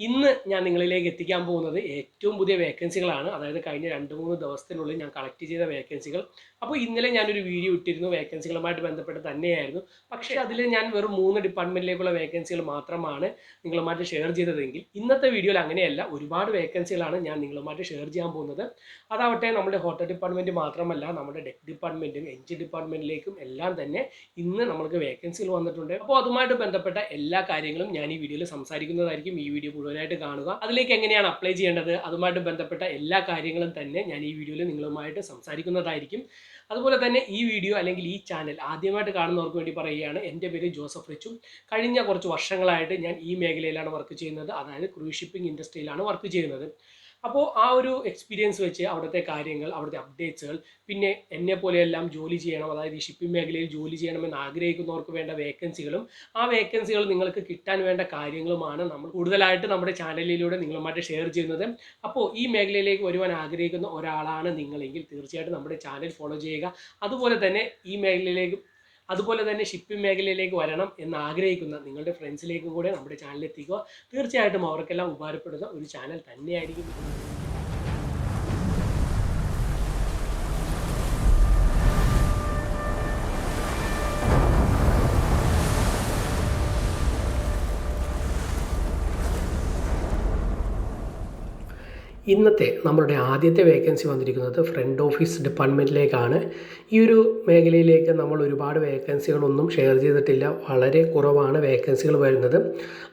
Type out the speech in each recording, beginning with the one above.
ഇന്ന് ഞാൻ നിങ്ങളിലേക്ക് എത്തിക്കാൻ പോകുന്നത് ഏറ്റവും പുതിയ വേക്കൻസികളാണ്. അതായത് കഴിഞ്ഞ 2-3 ദിവസത്തിനുള്ളിൽ ഞാൻ കളക്ട് ചെയ്ത വേക്കൻസികൾ. അപ്പോൾ ഇന്നലെ ഞാനൊരു വീഡിയോ ഇട്ടിരുന്നു വേക്കൻസികളുമായിട്ട് ബന്ധപ്പെട്ട് തന്നെയായിരുന്നു. പക്ഷേ അതിൽ ഞാൻ വെറും 3 ഡിപ്പാർട്ട്മെൻറ്റിലേക്കുള്ള വേക്കൻസികൾ മാത്രമാണ് നിങ്ങളുമായിട്ട് ഷെയർ ചെയ്തതെങ്കിൽ ഇന്നത്തെ വീഡിയോയിൽ അങ്ങനെയല്ല, ഒരുപാട് വേക്കൻസികളാണ് ഞാൻ നിങ്ങളുമായിട്ട് ഷെയർ ചെയ്യാൻ പോകുന്നത്. അതാവട്ടെ നമ്മുടെ ഹോട്ടൽ ഡിപ്പാർട്ട്മെൻറ്റ് മാത്രമല്ല, നമ്മുടെ ഡെക്ക് ഡിപ്പാർട്ട്മെൻറ്റും എൻജിൻ ഡിപ്പാർട്ട്മെൻറ്റിലേക്കും എല്ലാം തന്നെ ഇന്ന് നമ്മൾക്ക് വേക്കൻസികൾ വന്നിട്ടുണ്ട്. അപ്പോൾ അതുമായിട്ട് ബന്ധപ്പെട്ട എല്ലാ കാര്യങ്ങളും ഞാൻ ഈ വീഡിയോയിൽ സംസാരിക്കുന്നതായിരിക്കും. ഈ വീഡിയോ മുഴുവനായിട്ട് കാണുക. അതിലേക്ക് എങ്ങനെയാണ് അപ്ലൈ ചെയ്യേണ്ടത്, അതുമായിട്ട് ബന്ധപ്പെട്ട എല്ലാ കാര്യങ്ങളും തന്നെ ഞാൻ ഈ വീഡിയോയിൽ നിങ്ങളുമായിട്ട് സംസാരിക്കുന്നതായിരിക്കും. അതുപോലെ തന്നെ ഈ വീഡിയോ അല്ലെങ്കിൽ ഈ ചാനൽ ആദ്യമായിട്ട് കാണുന്നവർക്ക് വേണ്ടി പറയുകയാണ്, എൻ്റെ പേര് ജോസഫ് റിച്ചു. കഴിഞ്ഞ കുറച്ച് വർഷങ്ങളായിട്ട് ഞാൻ ഈ മേഖലയിലാണ് വർക്ക് ചെയ്യുന്നത്, അതായത് ക്രൂസ് ഷിപ്പിംഗ് ഇൻഡസ്ട്രിയിലാണ് വർക്ക് ചെയ്യുന്നത്. അപ്പോൾ ആ ഒരു എക്സ്പീരിയൻസ് വെച്ച് അവിടുത്തെ കാര്യങ്ങൾ, അവിടുത്തെ അപ്ഡേറ്റ്സുകൾ, പിന്നെ എന്നെപ്പോലെയെല്ലാം ജോലി ചെയ്യണം, അതായത് ഈ ഷിപ്പിംഗ് മേഖലയിൽ ജോലി ചെയ്യണമെന്ന് ആഗ്രഹിക്കുന്നവർക്ക് വേണ്ട വേക്കൻസികളും ആ വേക്കൻസികൾ നിങ്ങൾക്ക് കിട്ടാൻ വേണ്ട കാര്യങ്ങളുമാണ് നമ്മൾ കൂടുതലായിട്ട് നമ്മുടെ ചാനലിലൂടെ നിങ്ങളുമായിട്ട് ഷെയർ ചെയ്യുന്നത്. അപ്പോൾ ഈ മേഖലയിലേക്ക് വരുവാൻ ആഗ്രഹിക്കുന്ന ഒരാളാണ് നിങ്ങളെങ്കിൽ തീർച്ചയായിട്ടും നമ്മുടെ ചാനൽ ഫോളോ ചെയ്യുക. അതുപോലെ തന്നെ ഷിപ്പിംഗ് മേഖലയിലേക്ക് വരണം എന്ന് ആഗ്രഹിക്കുന്ന നിങ്ങളുടെ ഫ്രണ്ട്സിലേക്കും കൂടെ നമ്മുടെ ചാനൽ എത്തിക്കുക. തീർച്ചയായിട്ടും അവർക്കെല്ലാം ഉപകാരപ്പെടുന്ന ഒരു ചാനൽ തന്നെയായിരിക്കും. ഇന്നത്തെ നമ്മളുടെ ആദ്യത്തെ വേക്കൻസി വന്നിരിക്കുന്നത് ഫ്രണ്ട് ഓഫീസ് ഡിപ്പാർട്ട്മെൻറ്റിലേക്കാണ്. ഈ ഒരു മേഖലയിലേക്ക് നമ്മൾ ഒരുപാട് വേക്കൻസികളൊന്നും ഷെയർ ചെയ്തിട്ടില്ല, വളരെ കുറവാണ് വേക്കൻസികൾ വരുന്നത്.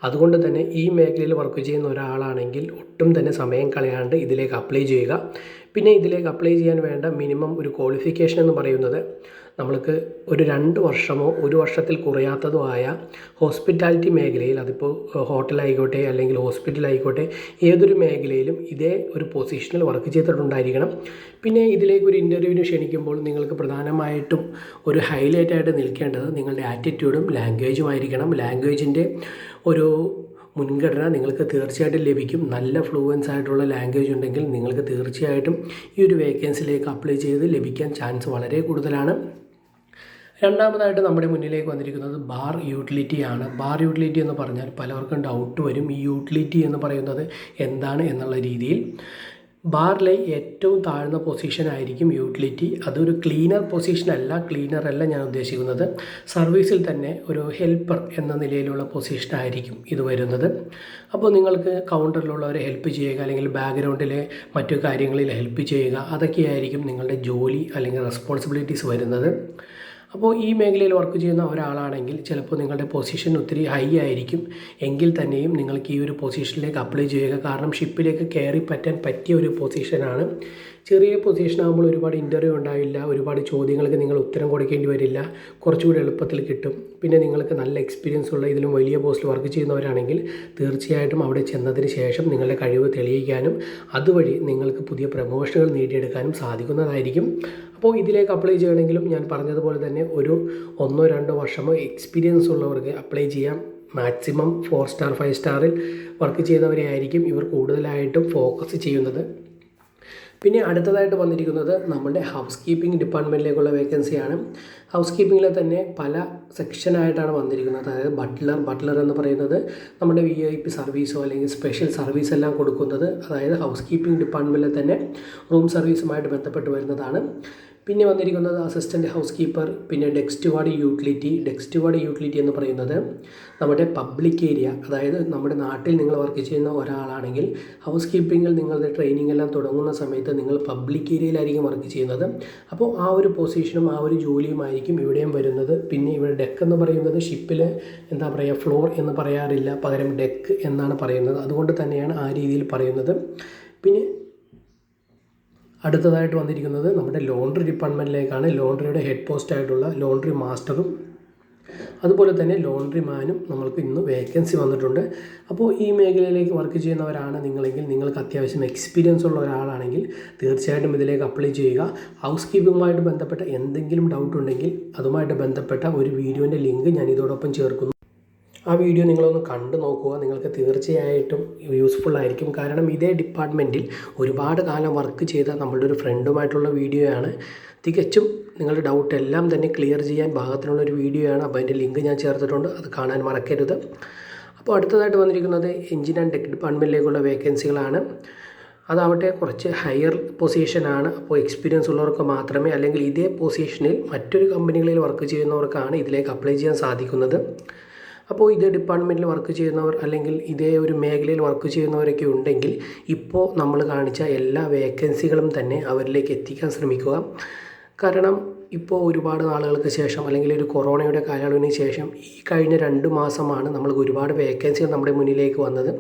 അതുകൊണ്ട് തന്നെ ഈ മേഖലയിൽ വർക്ക് ചെയ്യുന്ന ഒരാളാണെങ്കിൽ ഒട്ടും തന്നെ സമയം കളയാണ്ട് ഇതിലേക്ക് അപ്ലൈ ചെയ്യുക. പിന്നെ ഇതിലേക്ക് അപ്ലൈ ചെയ്യാൻ വേണ്ട മിനിമം ഒരു ക്വാളിഫിക്കേഷൻ എന്ന് പറയുന്നത് നമ്മൾക്ക് ഒരു 2 വർഷമോ 1 വർഷത്തിൽ കുറയാത്തതോ ആയ ഹോസ്പിറ്റാലിറ്റി മേഖലയിൽ, അതിപ്പോൾ ഹോട്ടലായിക്കോട്ടെ അല്ലെങ്കിൽ ഹോസ്പിറ്റലായിക്കോട്ടെ, ഏതൊരു മേഖലയിലും ഇതേ ഒരു പൊസിഷനിൽ വർക്ക് ചെയ്തിട്ടുണ്ടായിരിക്കണം. പിന്നെ ഇതിലേക്ക് ഒരു ഇൻ്റർവ്യൂവിന് ക്ഷണിക്കുമ്പോൾ നിങ്ങൾക്ക് പ്രധാനമായിട്ടും ഒരു ഹൈലൈറ്റായിട്ട് നിൽക്കേണ്ടത് നിങ്ങളുടെ ആറ്റിറ്റ്യൂഡും ലാംഗ്വേജും ആയിരിക്കണം. ലാംഗ്വേജിൻ്റെ ഒരു മുൻഗണന നിങ്ങൾക്ക് തീർച്ചയായിട്ടും ലഭിക്കും. നല്ല ഫ്ലൂവൻസ് ആയിട്ടുള്ള ലാംഗ്വേജ് ഉണ്ടെങ്കിൽ നിങ്ങൾക്ക് തീർച്ചയായിട്ടും ഈ ഒരു വേക്കൻസിയിലേക്ക് അപ്ലൈ ചെയ്ത് ലഭിക്കാൻ ചാൻസ് വളരെ കൂടുതലാണ്. രണ്ടാമതായിട്ട് നമ്മുടെ മുന്നിലേക്ക് വന്നിരിക്കുന്നത് ബാർ യൂട്ടിലിറ്റി ആണ്. ബാർ യൂട്ടിലിറ്റി എന്ന് പറഞ്ഞാൽ പലർക്കും ഡൗട്ട് വരും, ഈ യൂട്ടിലിറ്റി എന്ന് പറയുന്നത് എന്താണ് എന്നുള്ള രീതിയിൽ. ബാറിലെ ഏറ്റവും താഴ്ന്ന പൊസിഷനായിരിക്കും യൂട്ടിലിറ്റി. അതൊരു ക്ലീനറല്ല ഞാൻ ഉദ്ദേശിക്കുന്നത്. സർവീസിൽ തന്നെ ഒരു ഹെൽപ്പർ എന്ന നിലയിലുള്ള പൊസിഷനായിരിക്കും ഇത് വരുന്നത്. അപ്പോൾ നിങ്ങൾക്ക് കൗണ്ടറിലുള്ളവരെ ഹെൽപ്പ് ചെയ്യുക, അല്ലെങ്കിൽ ബാക്ക്ഗ്രൗണ്ടിലെ മറ്റു കാര്യങ്ങളിൽ ഹെൽപ്പ് ചെയ്യുക, അതൊക്കെയായിരിക്കും നിങ്ങളുടെ ജോലി അല്ലെങ്കിൽ റെസ്പോൺസിബിലിറ്റീസ് വരുന്നത്. അപ്പോൾ ഈ മേഖലയിൽ വർക്ക് ചെയ്യുന്ന ഒരാളാണെങ്കിൽ ചിലപ്പോൾ നിങ്ങളുടെ പൊസിഷൻ ഒത്തിരി ഹൈ ആയിരിക്കും. എങ്കിൽ തന്നെയും നിങ്ങൾക്ക് ഈ ഒരു പൊസിഷനിലേക്ക് അപ്ലൈ ചെയ്യുക. കാരണം ഷിപ്പിലേക്ക് കയറി പറ്റാൻ പറ്റിയ ഒരു പൊസിഷനാണ്. ചെറിയ പൊസിഷനാകുമ്പോൾ ഒരുപാട് ഇൻ്റർവ്യൂ ഉണ്ടാവില്ല, ഒരുപാട് ചോദ്യങ്ങൾക്ക് നിങ്ങൾ ഉത്തരം കൊടുക്കേണ്ടി വരില്ല, കുറച്ചുകൂടി എളുപ്പത്തിൽ കിട്ടും. പിന്നെ നിങ്ങൾക്ക് നല്ല എക്സ്പീരിയൻസ് ഉള്ള ഇതിലും വലിയ പോസ്റ്റിൽ വർക്ക് ചെയ്യുന്നവരാണെങ്കിൽ തീർച്ചയായിട്ടും അവിടെ ചെന്നതിന് ശേഷം നിങ്ങളുടെ കഴിവ് തെളിയിക്കാനും അതുവഴി നിങ്ങൾക്ക് പുതിയ പ്രമോഷനുകൾ നേടിയെടുക്കാനും സാധിക്കുന്നതായിരിക്കും. അപ്പോൾ ഇതിലേക്ക് അപ്ലൈ ചെയ്യണമെങ്കിലും ഞാൻ പറഞ്ഞതുപോലെ തന്നെ ഒരു 1-2 വർഷമോ എക്സ്പീരിയൻസ് ഉള്ളവർക്ക് അപ്ലൈ ചെയ്യാം. മാക്സിമം 4 സ്റ്റാർ 5 സ്റ്റാറിൽ വർക്ക് ചെയ്യുന്നവരെ ആയിരിക്കും ഇവർ കൂടുതലായിട്ടും ഫോക്കസ് ചെയ്യുന്നത്. പിന്നെ അടുത്തതായിട്ട് വന്നിരിക്കുന്നത് നമ്മുടെ ഹൗസ് കീപ്പിംഗ് ഡിപ്പാർട്ട്മെൻറ്റിലേക്കുള്ള വേക്കൻസിയാണ്. ഹൗസ് കീപ്പിങ്ങിലെ തന്നെ പല സെക്ഷനായിട്ടാണ് വന്നിരിക്കുന്നത്. അതായത് ബട്ട്ലർ എന്ന് പറയുന്നത് നമ്മുടെ VIP സർവീസോ അല്ലെങ്കിൽ സ്പെഷ്യൽ സർവീസ് എല്ലാം കൊടുക്കുന്നത്, അതായത് ഹൗസ് കീപ്പിംഗ് ഡിപ്പാർട്ട്മെൻറ്റിലെ തന്നെ റൂം സർവീസുമായിട്ട് ബന്ധപ്പെട്ട് വരുന്നതാണ്. പിന്നെ വന്നിരിക്കുന്നത് അസിസ്റ്റൻറ്റ് ഹൗസ് കീപ്പർ, പിന്നെ ഡെക്ക് സ്റ്റുവാർഡ് യൂട്ടിലിറ്റി എന്ന് പറയുന്നത് നമ്മുടെ പബ്ലിക് ഏരിയ, അതായത് നമ്മുടെ നാട്ടിൽ നിങ്ങൾ വർക്ക് ചെയ്യുന്ന ഒരാളാണെങ്കിൽ ഹൗസ് കീപ്പിങ്ങിൽ നിങ്ങളുടെ ട്രെയിനിങ് എല്ലാം തുടങ്ങുന്ന സമയത്ത് നിങ്ങൾ പബ്ലിക് ഏരിയയിലായിരിക്കും വർക്ക് ചെയ്യുന്നത്. അപ്പോൾ ആ ഒരു പൊസിഷനും ആ ഒരു ജോലിയുമായിരിക്കും ഇവിടെയും വരുന്നത്. പിന്നെ ഇവിടെ ഡെക്ക് എന്ന് പറയുന്നത് ഷിപ്പിൽ ഫ്ലോർ എന്ന് പറയാറില്ല, പകരം ഡെക്ക് എന്നാണ് പറയുന്നത്. അതുകൊണ്ട് തന്നെയാണ് ആ രീതിയിൽ പറയുന്നത്. പിന്നെ അടുത്തതായിട്ട് വന്നിരിക്കുന്നത് നമ്മുടെ ലോണ്ട്രി ഡിപ്പാർട്ട്മെൻറ്റിലേക്കാണ്. ലോണ്ട്രിയുടെ ഹെഡ് പോസ്റ്റായിട്ടുള്ള ലോണ്ട്രി മാസ്റ്ററും അതുപോലെ തന്നെ ലോണ്ട്രി മാനും നമ്മൾക്ക് ഇന്ന് വേക്കൻസി വന്നിട്ടുണ്ട്. അപ്പോൾ ഈ മേഖലയിലേക്ക് വർക്ക് ചെയ്യുന്നവരാണ് നിങ്ങളെങ്കിൽ, നിങ്ങൾക്ക് അത്യാവശ്യം എക്സ്പീരിയൻസ് ഉള്ള ഒരാളാണെങ്കിൽ തീർച്ചയായിട്ടും ഇതിലേക്ക് അപ്ലൈ ചെയ്യുക. ഹൗസ് കീപ്പിങ്ങുമായിട്ട് ബന്ധപ്പെട്ട എന്തെങ്കിലും ഡൗട്ട് ഉണ്ടെങ്കിൽ അതുമായിട്ട് ബന്ധപ്പെട്ട ഒരു വീഡിയോൻ്റെ ലിങ്ക് ഞാൻ ഇതോടൊപ്പം ചേർക്കുന്നു. ആ വീഡിയോ നിങ്ങളൊന്ന് കണ്ടു നോക്കുക, നിങ്ങൾക്ക് തീർച്ചയായിട്ടും യൂസ്ഫുൾ ആയിരിക്കും. കാരണം ഇതേ ഡിപ്പാർട്ട്മെൻറ്റിൽ ഒരുപാട് കാലം വർക്ക് ചെയ്ത നമ്മളുടെ ഒരു ഫ്രണ്ടുമായിട്ടുള്ള വീഡിയോയാണ്. തികച്ചും നിങ്ങളുടെ ഡൗട്ട് എല്ലാം തന്നെ ക്ലിയർ ചെയ്യാൻ പാകത്തിനുള്ളൊരു വീഡിയോയാണ്. അപ്പോൾ അതിൻ്റെ ലിങ്ക് ഞാൻ ചേർത്തിട്ടുണ്ട്, അത് കാണാൻ മറക്കരുത്. അപ്പോൾ അടുത്തതായിട്ട് വന്നിരിക്കുന്നത് എഞ്ചിൻ ആൻഡ് ടെക് ഡിപ്പാർട്ട്മെൻറ്റിലേക്കുള്ള വേക്കൻസികളാണ്. അതാവട്ടെ കുറച്ച് ഹയർ പൊസിഷനാണ്. അപ്പോൾ എക്സ്പീരിയൻസ് ഉള്ളവർക്ക് മാത്രമേ, അല്ലെങ്കിൽ ഇതേ പൊസിഷനിൽ മറ്റൊരു കമ്പനികളിൽ വർക്ക് ചെയ്യുന്നവർക്കാണ് ഇതിലേക്ക് അപ്ലൈ ചെയ്യാൻ സാധിക്കുന്നത്. അപ്പോൾ ഇതേ ഡിപ്പാർട്ട്മെൻറ്റിൽ വർക്ക് ചെയ്യുന്നവർ അല്ലെങ്കിൽ ഇതേ ഒരു മേഖലയിൽ വർക്ക് ചെയ്യുന്നവരൊക്കെ ഉണ്ടെങ്കിൽ ഇപ്പോൾ നമ്മൾ കാണിച്ച എല്ലാ വേക്കൻസികളും തന്നെ അവരിലേക്ക് എത്തിക്കാൻ ശ്രമിക്കുക. കാരണം ഇപ്പോൾ ഒരുപാട് നാളുകൾക്ക് ശേഷം അല്ലെങ്കിൽ ഒരു കൊറോണയുടെ കാലയളവിന് ശേഷം ഈ കഴിഞ്ഞ 2 മാസമാണ് നമ്മൾക്ക് ഒരുപാട് വേക്കൻസികൾ നമ്മുടെ മുന്നിലേക്ക് വന്നത്.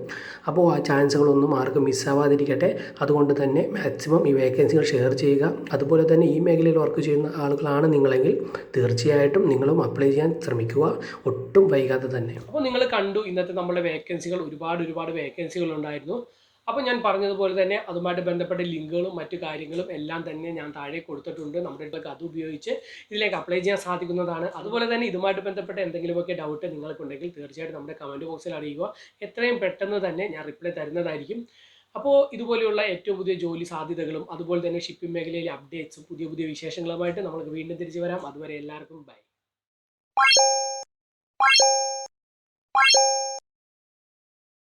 അപ്പോൾ ആ ചാൻസുകളൊന്നും ആർക്കും മിസ്സാവാതിരിക്കട്ടെ. അതുകൊണ്ട് തന്നെ മാക്സിമം ഈ വേക്കൻസികൾ ഷെയർ ചെയ്യുക. അതുപോലെ തന്നെ ഈ മേഖലയിൽ വർക്ക് ചെയ്യുന്ന ആളുകളാണ് നിങ്ങളെങ്കിൽ തീർച്ചയായിട്ടും നിങ്ങളും അപ്ലൈ ചെയ്യാൻ ശ്രമിക്കുക, ഒട്ടും വൈകാതെ തന്നെ. അപ്പോൾ നിങ്ങൾ കണ്ടു ഇന്നത്തെ നമ്മുടെ വേക്കൻസികൾ, ഒരുപാട് വേക്കൻസികൾ ഉണ്ടായിരുന്നു. അപ്പോൾ ഞാൻ പറഞ്ഞതുപോലെ തന്നെ അതുമായിട്ട് ബന്ധപ്പെട്ട ലിങ്കുകളും മറ്റു കാര്യങ്ങളും എല്ലാം തന്നെ ഞാൻ താഴെ കൊടുത്തിട്ടുണ്ട്. നമ്മുടെ അടുത്തൊക്കെ അത് ഉപയോഗിച്ച് ഇതിലേക്ക് അപ്ലൈ ചെയ്യാൻ സാധിക്കുന്നതാണ്. അതുപോലെ തന്നെ ഇതുമായിട്ട് ബന്ധപ്പെട്ട എന്തെങ്കിലുമൊക്കെ ഡൗട്ട് നിങ്ങൾക്കുണ്ടെങ്കിൽ തീർച്ചയായിട്ടും നമ്മുടെ കമൻറ്റ് ബോക്സിൽ അറിയുക. എത്രയും പെട്ടെന്ന് തന്നെ ഞാൻ റിപ്ലൈ തരുന്നതായിരിക്കും. അപ്പോൾ ഇതുപോലെയുള്ള ഏറ്റവും പുതിയ ജോലി സാധ്യതകളും അതുപോലെ തന്നെ ഷിപ്പിംഗ് മേഖലയിലെ അപ്ഡേറ്റ്സും പുതിയ വിശേഷങ്ങളുമായിട്ട് നമുക്ക് വീണ്ടും തിരിച്ചു വരാം. അതുവരെ എല്ലാവർക്കും ബൈ.